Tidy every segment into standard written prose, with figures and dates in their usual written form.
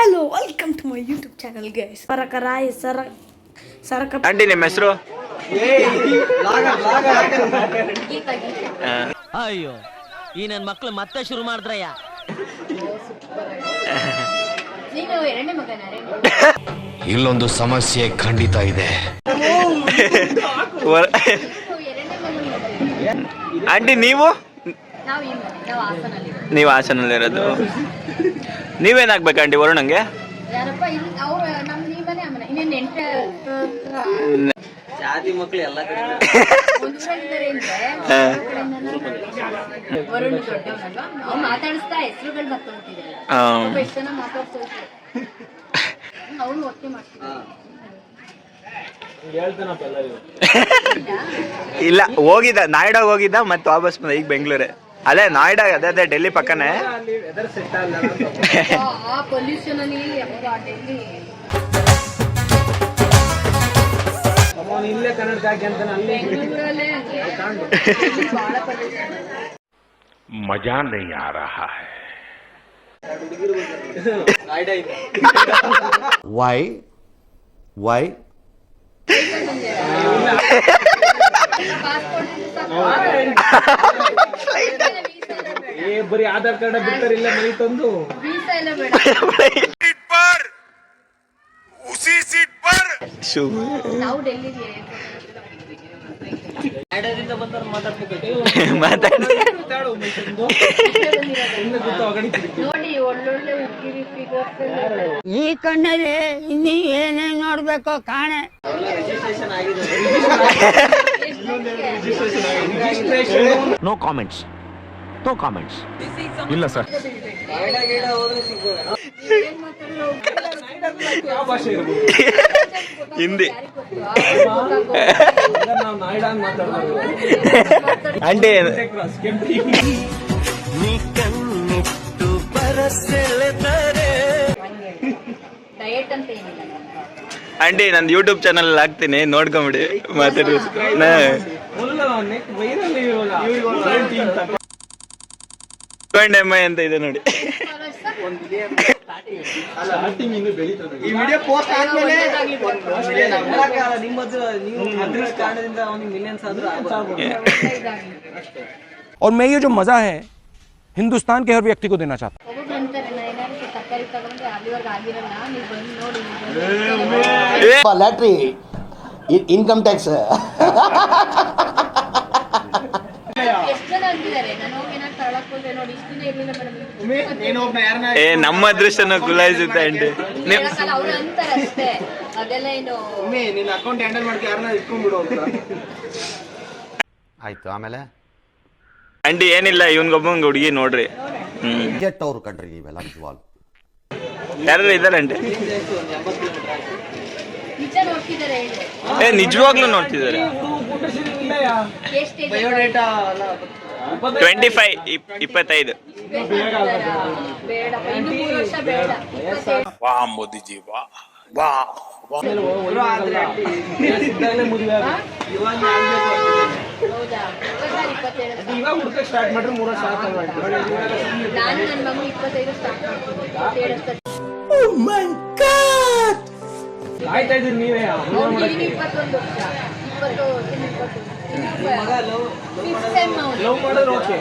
Hello welcome to my YouTube channel guys. ಸರಕರಾಯಿ ಸರಕ aunty ನಿಮ್ಮ ಹೆಸರು? ಅಯ್ಯೋ ಈ ನನ್ನ ಮಕ್ಕಳು ಮತ್ತೆ ಶುರು ಮಾಡಿದ್ರಯ್ಯ. ಇಲ್ಲೊಂದು ಸಮಸ್ಯೆ ಖಂಡಿತ ಇದೆ. ಆಂಟಿ ನೀವು ಹಾಸನಲ್ಲಿರೋದು? ನೀವೇನಾಗ್ಬೇಕು ಆಂಟಿ ವರುಣಂಗೆ? ಜಾತಿ ಮಕ್ಕಳು ಎಲ್ಲ ಮಾತಾಡಿಸ್ತಾ ಹೆಸರುಗಳು ಇಲ್ಲ ಹೋಗಿದ್ದ, ನಾಯ್ಡಾಗ ಹೋಗಿದ್ದ ಮತ್ತೆ ವಾಪಸ್ ಬಂದ. ಈಗ ಬೆಂಗಳೂರೇ. ಅದೇ ನಾಯ್ಡಾ, ಅದೇ ಡೆಲ್ಲಿ ಪಕ್ಕನೇ. मजा नहीं आ रहा है. Why? ಬರೀ ಆಧಾರ್ ಕಾರ್ಡ್ ಬಿಡ್ತಾರಿಲ್ಲ ಮನೆ ತಂದು. ನಾವು ಡೆಲ್ಲಿಗೆ ನೋಡಿ ಒಳ್ಳೊಳ್ಳೆ ಈ ಕಣ್ಣಲ್ಲಿ ಇನ್ನೀ ಏನೇನ್ ನೋಡ್ಬೇಕೋ ಕಾಣೆ. No comments. ಇಲ್ಲ ಸರ್. ಹಿಂದಿ ಆಂಟಿ ಆಂಟಿ ನಂದು ಯೂಟ್ಯೂಬ್ ಚಾನಲ್ ಹಾಕ್ತೀನಿ, ನೋಡ್ಕೊಂಬಿಡಿ. ಮಾತಾಡಿ ಅಂತ ಇದೆ ನೋಡಿ. और मैं ये जो मजा है हिंदुस्तान के हर व्यक्ति को देना चाहता हूँ. ಲ್ಯಾಟ್ರಿ ಇನ್ಕಮ್ ಟ್ಯಾಕ್ಸ್. ನಮ್ಮ ಅದೃಷ್ಟನ ಕುಲಾಯಿಸುತ್ತೆ ಆಂಟಿ. ಆಯ್ತು, ಆಮೇಲೆ ಆಂಟಿ ಏನಿಲ್ಲ, ಇವನ್ಗೊಬ್ಬಂಗ ಹುಡುಗಿ ನೋಡ್ರಿ. ಅವ್ರು ಕಂಡ್ರಿ ನೀವೆಲ್ಲ ನಿಜವಾಗ್ಲು ಯಾರು ಇದಾರೆ ಆಂಟಿ? ನಿಜವಾಗ್ಲೂ ನೋಡ್ತಿದ್ದಾರೆ. 25. ವಾ ಮೋದಿಜಿ ವಾ. ಸ್ಟಾರ್ಟ್ ಮಾಡ್ರಿ 3 ವರ್ಷ ಆಯ್ತಾ ಇದ್ರಿ ನೀವೇ. ಲವ್ ಮಾಡೋದು okay.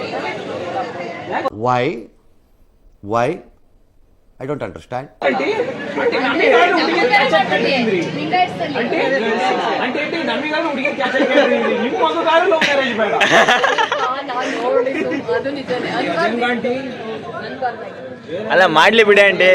Why I don't understand. ಅಲ್ಲ ಮಾಡ್ಲಿ ಬಿಡಿ ಆಂಟಿ.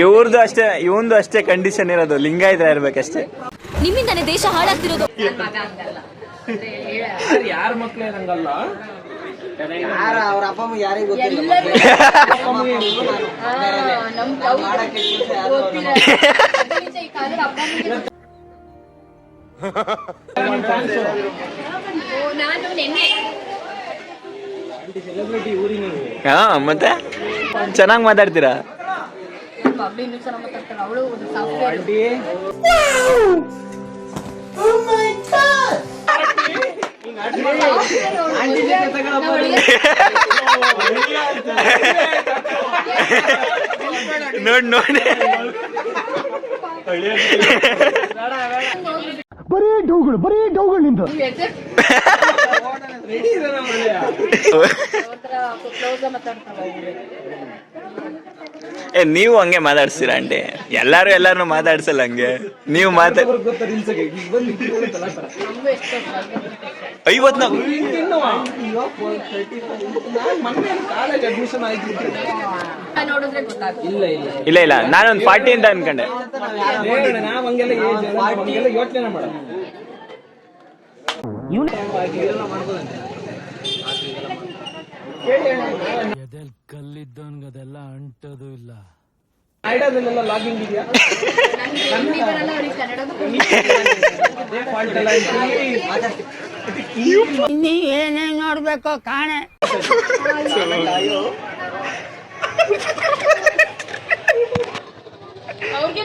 ಇವ್ರದ್ದು ಅಷ್ಟೇ, ಇವಂದು ಅಷ್ಟೇ ಕಂಡೀಷನ್ ಇರೋದು, ಲಿಂಗಾಯತ ಇರ್ಬೇಕಷ್ಟೇ. ನಿಮ್ಮಿಂದಾನೆ ದೇಶ ಹಾಳಾಗ್ತಿರೋದು. ಯಾರ ಮಕ್ಳೇ ನಂಗಲ್ಲ, ಅವ್ರ ಅಪ್ಪ ಅಮ್ಮ ಯಾರಿಗೂ ಗೊತ್ತಿಲ್ಲ. ಹಾ ಮತ್ತೆ ಚೆನ್ನಾಗಿ ಮಾತಾಡ್ತೀರಾ. ಇನ್ನೂ ಚೆನ್ನಾಗಿ ಮಾತಾಡ್ತಾಳೆ ಅವಳು ಸಾಫ್ಟ್ವೇರ್. ನೋಡ್ ನೋಡಿ ನೀವು ಹಂಗೆ ಮಾತಾಡ್ಸ್ತೀರಾ ಆಂಟಿ? ಎಲ್ಲಾರು ಮಾತಾಡ್ಸಲ್ಲ ಹಂಗೆ. ನೀವು ಮಾತಾಡ್ 54 ಇಲ್ಲ ನಾನೊಂದು 40 ಅಂತ ಅನ್ಕೊಂಡೆ. ಯೋಚನೆ ಮಾಡ ಕಲ್ಲಿದ್ದವನ್ಗದೆಲ್ಲ ಅಂಟೋದು ಇಲ್ಲ. ಐಡಾದಲ್ಲೆಲ್ಲ ಲಾಗಿಂಗ್ ಇದೆಯಾ? ಏನೇನ್ ನೋಡ್ಬೇಕು ಕಾಣೆ. ಅವ್ರಿಗೆ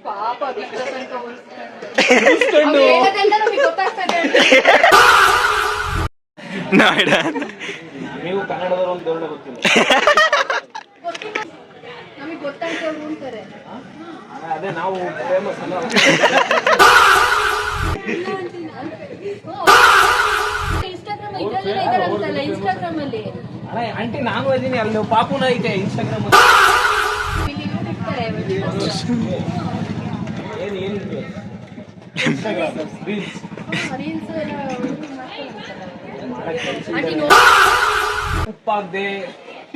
ಪಾಪ ನೋಯ್ಡಾ ನೀವು ಕನ್ನಡದವರು ಅಂತ ಒಳ್ಳೆ ಗೊತ್ತಿಲ್ಲ. ನಮಗೆ ಗೊತ್ತಾಗ್ತೇವೆ ಅಂತಾರೆ. ಅದೇ ನಾವು ಫೇಮಸ್ ಅಲ್ಲ. ಇನ್ಸ್ಟಾಗ್ರಾಮ್ ಅಲ್ಲಿ ಆಂಟಿ ನಾನು ಇದೀನಿ, ಅಲ್ಲಿ ಪಾಪುನ ಐತೆ ಇನ್ಸ್ಟಾಗ್ರಾಮ್. ಉಪ್ಪು ಹಾಕ್ದೆ,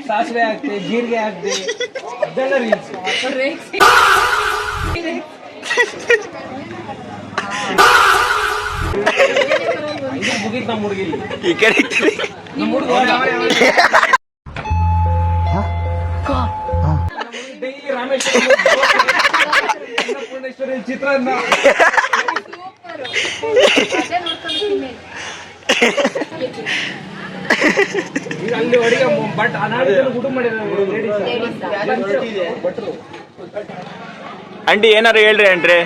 ಸಾಸಿವೆ ಹಾಕ್ದೆ, ಜೀರಿಗೆ ಹಾಕ್ದೆ, ಅದೆಲ್ಲ ರೀಲ್ಸ್. ಮುಗಿತ್ ನಮ್ಮ ಹುಡುಗಿಲಿ. ಈ ಕಡೆ ನಮ್ಮ ಹುಡುಗ ಡೈಲಿ ರಾಮೇಶ್ವರ ಅನ್ನಪೂರ್ಣೇಶ್ವರಿ ಚಿತ್ರಾನ್ನ ಈಗ ಅಲ್ಲಿ ಅಡಿಗೆ ಬಟ್ ಅನಾಡಿ ಊಟ ಮಾಡಿದ್ದಾರೆ. ಆಂಟಿ ಏನಾರು ಹೇಳ್ರಿ ಆಂಟ್ರಿ,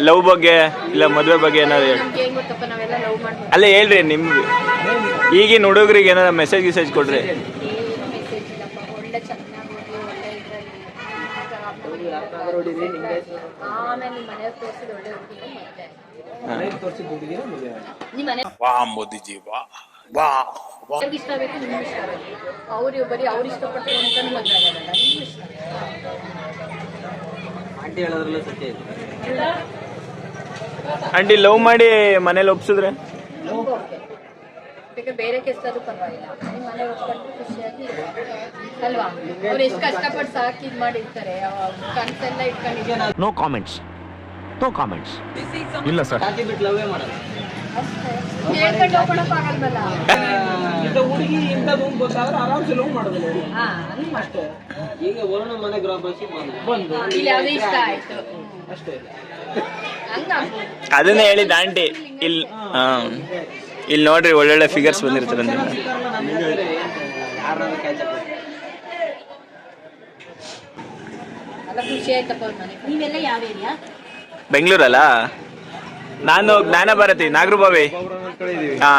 ಲವ್ ಬಗ್ಗೆ ಇಲ್ಲ ಮದುವೆ ಬಗ್ಗೆ ಏನಾರು ಹೇಳಿ. ಅಲ್ಲ ಹೇಳ್ರಿ, ನಿಮ್ಗೆ ಈಗಿನ ಹುಡುಗರಿಗೆ ಏನಾರ ಮೆಸೇಜ್ ಕೊಡ್ರಿ. ಇಷ್ಟ ಬೇಕು, ನಿಮ್ಗೆ ಇಷ್ಟ ಬೇಕು. ಅವ್ರು ಬರೀ ಅವ್ರು ಇಷ್ಟಪಟ್ಟರು ಅಂತ ಮದುವೆ ಆಗಲ್ಲ, ನಿಮ್ಗೆ ಇಷ್ಟ. ಆಂಟಿ ಹೇಳೋದ್ರಲ್ಲ ಸತ್ಯ ಇದೆ. ಆಂಟಿ ಲವ್ ಮಾಡಿ ಮನೇಲಿ ಒಪ್ಸಿದ್ರೆ ಬೇಕಾದ್ರೆ ಬೇರೆ ಕೆಲ್ಸದೂ ಪರವಾಗಿಲ್ಲ, ನಿಮ್ಮ ಮನೆ ಒಪ್ಕೊಂಡು ಖುಷಿಯಾಗಿ ಅಲ್ವಾ? ಅವ್ರು ಎಷ್ಟು ಕಷ್ಟಪಟ್ಟು ಸಾಕಿ ಇದು ಮಾಡಿರ್ತಾರೆ, ಕನ್ಸೆಲ್ಲ ಇಟ್ಕೊಂಡಿದ್ದಾರೆ. No comments. ಇಲ್ಲ ಸರ್. ಹಾಕಿ ಬಿಟ್ಟು ಲವ್ವೇ ಮಾಡಲ್ಲ. ಹೇಳ್ಕೊಂಡು ಹೋಗ್ಕೊಳಕ್ ಆಗಲ್ವಲ್ಲ. ಇಂಥ ಹುಡುಗಿ ಇಂಥದ್ದು ಗೊತ್ತಾದ್ರೆ ಆರಾಮ್ಸೆ ಲವ್ ಮಾಡೋದಿಲ್ಲ. ಅಷ್ಟೇ. ಈಗ ವರುಣ ಮನೆ ಗೃಹ ಬಂದು ಇಲ್ಲಿ ಯಾವ್ದೇ ಇಷ್ಟ ಆಯ್ತು ಅಷ್ಟೇ. ಅದನ್ನೇ ಹೇಳಿದ ಆಂಟಿ. ಇಲ್ಲಿ ನೋಡ್ರಿ ಒಳ್ಳೊಳ್ಳೆ ಫಿಗರ್ಸ್ ಬಂದಿರ್ತಾರೆ ಅಂತ. ಖುಷಿ ಆಯ್ತಪ್ಪ ಅವ್ರ ಮನೆ. ನೀವೆಲ್ಲ ಯಾವ ಏರಿಯಾ? ಬೆಂಗಳೂರಲ್ಲ, ನಾನು ಜ್ಞಾನ ಭಾರತಿ ನಾಗರೂಬಾವಿ. ಹಾ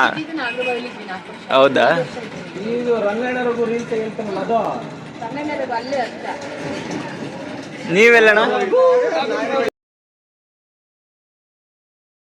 ಹೌದಾ? ಇದು ರಂಗಾಯಣರಿಗೂ ರೀಲ್ಸ್ ಹೇಳ್ತಾರಲ್ಲ ಅದು ಅಲ್ಲೇ ಅಂತ. ನೀವೆಲ್ಲಣ್ಣ?